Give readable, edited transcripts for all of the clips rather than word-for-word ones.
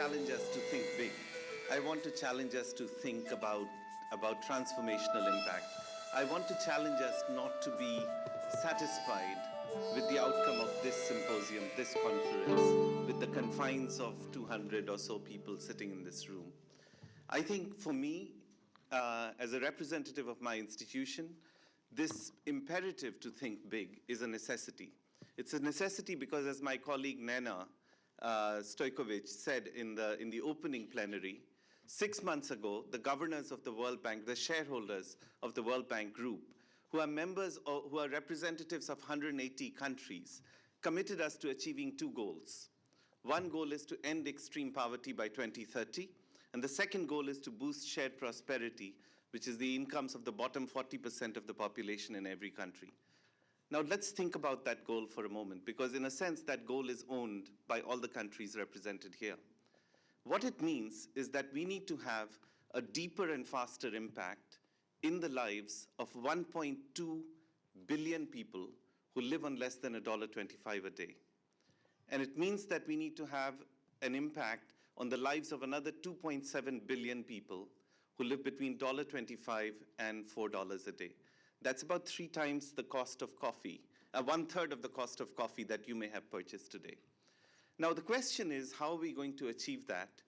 challenge us to think big. I want to challenge us to think about transformational impact. I want to challenge us not to be satisfied with the outcome of this symposium, this conference, with the confines of 200 or so people sitting in this room. I think for me, as a representative of my institution, this imperative to think big is a necessity. It's a necessity because, as my colleague Nena Stojkovic said in the opening plenary, 6 months ago, the governors of the World Bank, the shareholders of the World Bank Group, who are members or who are representatives of 180 countries, committed us to achieving two goals. One goal is to end extreme poverty by 2030, and the second goal is to boost shared prosperity, which is the incomes of the bottom 40% of the population in every country. Now let's think about that goal for a moment, because in a sense that goal is owned by all the countries represented here. What it means is that we need to have a deeper and faster impact in the lives of 1.2 billion people who live on less than $1.25 a day. And it means that we need to have an impact on the lives of another 2.7 billion people who live between $1.25 and $4 a day. That's about 3 times the cost of coffee, 1/3 of the cost of coffee that you may have purchased today. Now, the question is, how are we going to achieve that?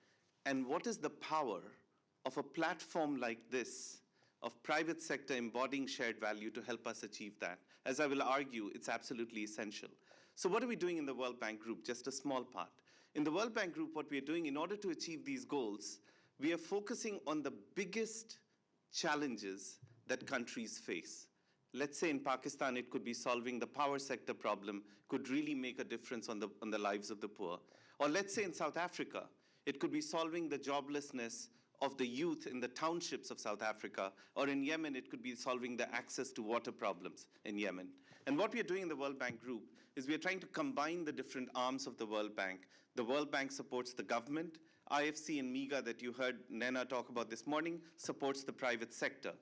And what is the power of a platform like this, of private sector embodying shared value to help us achieve that? As I will argue, it's absolutely essential. So what are we doing in the World Bank Group? Just a small part. In the World Bank Group, what we are doing in order to achieve these goals, we are focusing on the biggest challenges that countries face. Let's say in Pakistan, it could be solving the power sector problem, could really make a difference on the lives of the poor. Or let's say in South Africa, it could be solving the joblessness of the youth in the townships of South Africa. Or in Yemen, it could be solving the access to water problems in Yemen. And what we are doing in the World Bank Group is we are trying to combine the different arms of the World Bank. The World Bank supports the government. IFC and MIGA that you heard Nena talk about this morning supports the private sector.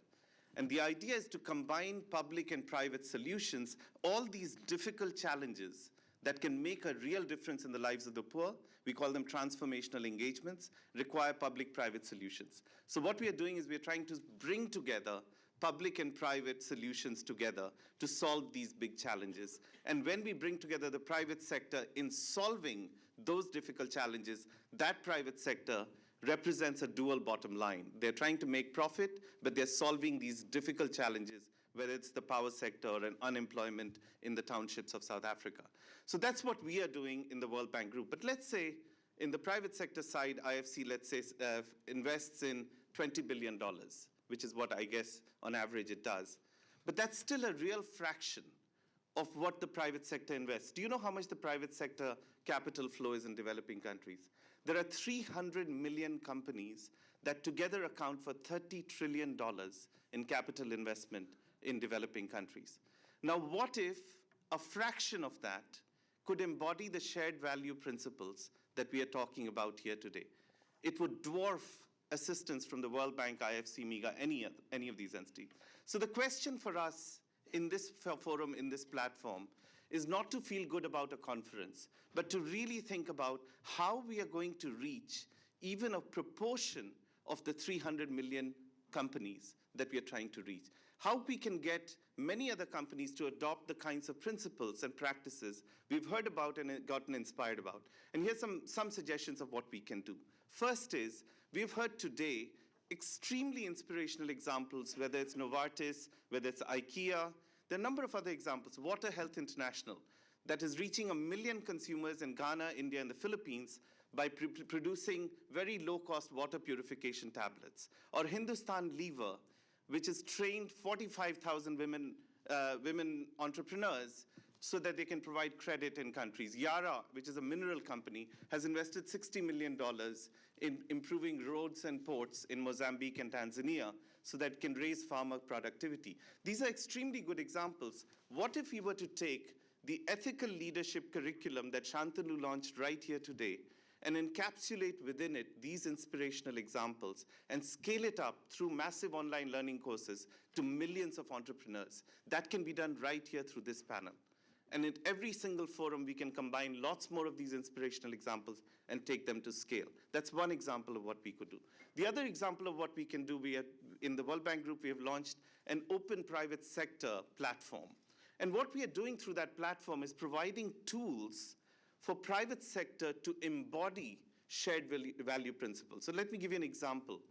And the idea is to combine public and private solutions, all these difficult challenges that can make a real difference in the lives of the poor. We call them transformational engagements, require public-private solutions. So what we are doing is we are trying to bring together public and private solutions together to solve these big challenges. And when we bring together the private sector in solving those difficult challenges, that private sector represents a dual bottom line. They're trying to make profit, but they're solving these difficult challenges, whether it's the power sector or unemployment in the townships of South Africa. So that's what we are doing in the World Bank Group. But let's say in the private sector side, IFC, let's say, invests in $20 billion, which is what I guess on average it does. But that's still a real fraction of what the private sector invests. Do you know how much the private sector capital flow is in developing countries? There are 300 million companies that together account for $30 trillion in capital investment in developing countries. Now, what if a fraction of that could embody the shared value principles that we are talking about here today? It would dwarf assistance from the World Bank, IFC, MIGA, any of these entities. So the question for us in this forum, in this platform, is not to feel good about a conference, but to really think about how we are going to reach even a proportion of the 300 million companies that we are trying to reach. How we can get many other companies to adopt the kinds of principles and practices we've heard about and gotten inspired about. And here's some suggestions of what we can do. First is, we've heard today extremely inspirational examples, whether it's Novartis, whether it's IKEA. There are a number of other examples. Water Health International, that is reaching 1 million consumers in Ghana, India, and the Philippines by producing very low-cost water purification tablets. Or Hindustan Lever, which has trained 45,000 women entrepreneurs so that they can provide credit in countries. Yara, which is a mineral company, has invested $60 million in improving roads and ports in Mozambique and Tanzania so that it can raise farmer productivity. These are extremely good examples. What if we were to take the ethical leadership curriculum that Shantanu launched right here today and encapsulate within it these inspirational examples and scale it up through massive online learning courses to millions of entrepreneurs? That can be done right here through this panel. And in every single forum, we can combine lots more of these inspirational examples and take them to scale. That's one example of what we could do. The other example of what we can do, in the World Bank Group, we have launched an open private sector platform. And what we are doing through that platform is providing tools for private sector to embody shared value principles. So let me give you an example.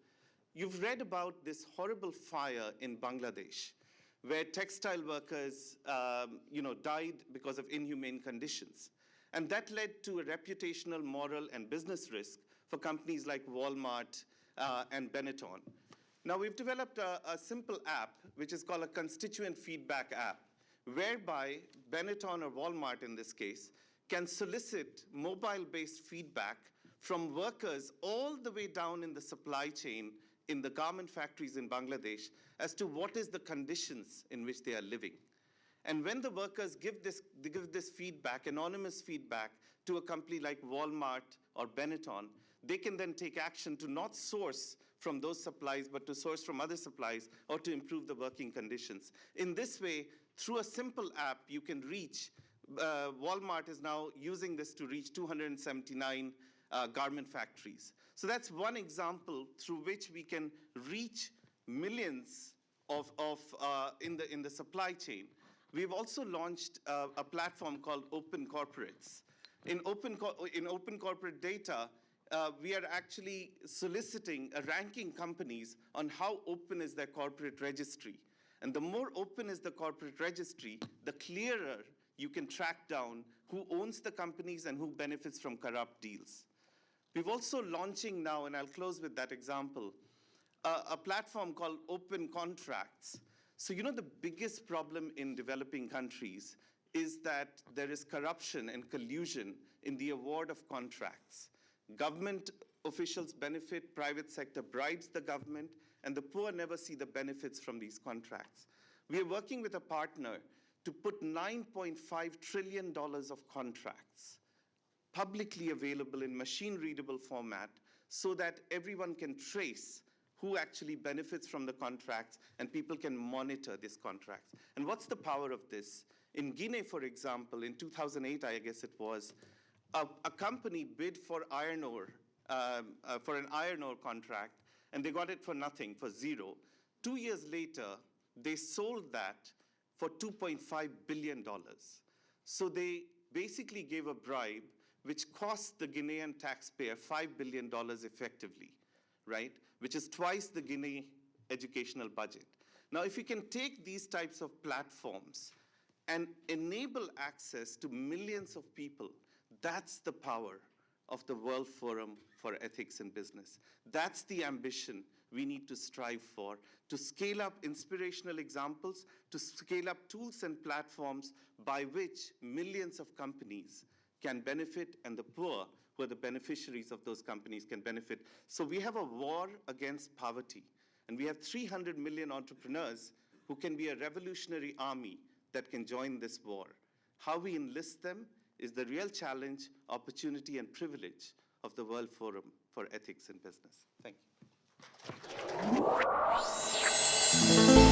You've read about this horrible fire in Bangladesh, where textile workers died because of inhumane conditions. And that led to a reputational, moral, and business risk for companies like Walmart and Benetton. Now, we've developed a simple app, which is called a constituent feedback app, whereby Benetton or Walmart, in this case, can solicit mobile-based feedback from workers all the way down in the supply chain in the garment factories in Bangladesh as to what is the conditions in which they are living. And when the workers give this feedback, anonymous feedback, to a company like Walmart or Benetton, they can then take action to not source from those supplies, but to source from other supplies or to improve the working conditions. In this way, through a simple app, you can reach, Walmart is now using this to reach 279 garment factories. So that's one example through which we can reach millions in the supply chain. We've also launched a platform called Open Corporates. In open corporate data, we are actually ranking companies on how open is their corporate registry. And the more open is the corporate registry, the clearer you can track down who owns the companies and who benefits from corrupt deals. We've also launching now, and I'll close with that example, a platform called Open Contracts. So the biggest problem in developing countries is that there is corruption and collusion in the award of contracts. Government officials benefit, private sector bribes the government, and the poor never see the benefits from these contracts. We are working with a partner to put $9.5 trillion of contracts publicly available in machine-readable format so that everyone can trace who actually benefits from the contracts and people can monitor these contracts. And what's the power of this? In Guinea, for example, in 2008, I guess it was, a company bid for iron ore, for an iron ore contract, and they got it for nothing, for zero. 2 years later, they sold that for $2.5 billion. So they basically gave a bribe which cost the Guinean taxpayer $5 billion effectively, right? Which is twice the Guinea educational budget. Now, if we can take these types of platforms and enable access to millions of people, that's the power of the World Forum for Ethics in Business. That's the ambition we need to strive for, to scale up inspirational examples, to scale up tools and platforms by which millions of companies can benefit and the poor, who are the beneficiaries of those companies, can benefit. So we have a war against poverty, and we have 300 million entrepreneurs who can be a revolutionary army that can join this war. How we enlist them is the real challenge, opportunity, and privilege of the World Forum for Ethics in Business. Thank you.